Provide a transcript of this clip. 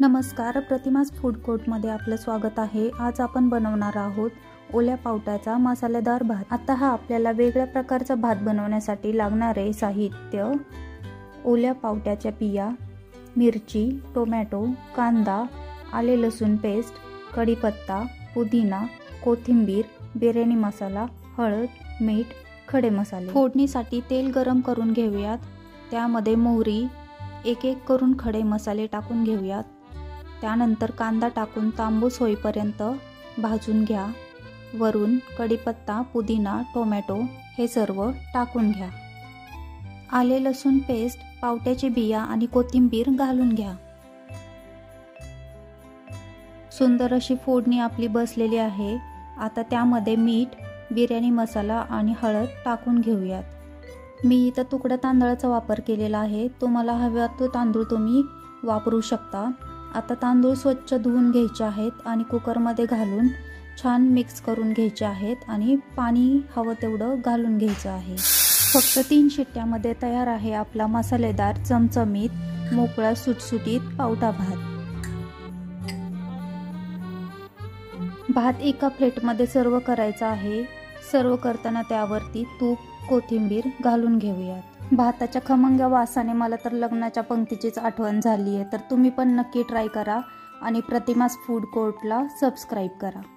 नमस्कार, प्रतिमास फूड कोर्टमध्ये आपलं स्वागत आहे। आज आपण बनवणार आहोत ओल्या पावट्याचा मसालेदार भात। आता हा आपल्याला वेगळ्या प्रकारचा भात बनवण्यासाठी लागणारे साहित्य: ओल्या पावट्याच्या बिया, मिरची, टोमॅटो, कांदा, आले लसूण पेस्ट, कढीपत्ता, पुदिना, कोथिंबीर, बिर्याणी मसाला, हळद, मीठ, खडे मसाले। फोडणीसाठी तेल गरम करून घेऊयात। त्यामध्ये मोहरी, एक एक करून खडे मसाले टाकून घेऊयात। त्यानंतर कांदा टाकून तांबूस होईपर्यंत भाजून घ्या। वरून कढीपत्ता, पुदिना, टोमॅटो हे सर्व टाकून घ्या। आले लसूण पेस्ट, पावट्याची बिया आणि कोथिंबीर घालून घ्या। सुंदर अशी फोडणी आपली बसलेली आहे। आता त्यामध्ये मीठ, बिर्याणी मसाला आणि हळद टाकून घेऊयात। मी इथं तुकडा तांदळाचा वापर केलेला आहे। तुम्हाला हवा तो तांदूळ तुम्ही वापरू शकता। आता तांदूळ स्वच्छ धुवून घ्यायचे आहेत आणि कुकरमध्ये घालून छान मिक्स करून घ्यायचे आहेत आणि पाणी हवं तेवढं घालून घ्यायचं आहे। फक्त 3 शिट्ट्यामध्ये तयार आहे आपला मसालेदार, चमचमीत, मोकळा, सुटसुटीत पावटा भात। भात एका प्लेटमध्ये सर्व करायचा आहे। सर्व करताना त्यावरती तूप, कोथिंबीर घालून घेऊयात। भाताच्या खमंग वासाने मला तर लग्नाच्या पंक्तीचीच आठवण झाली आहे। तर तुम्ही पण नक्की ट्राय करा आणि प्रतिमास फूड कोर्टला सबस्क्राईब करा।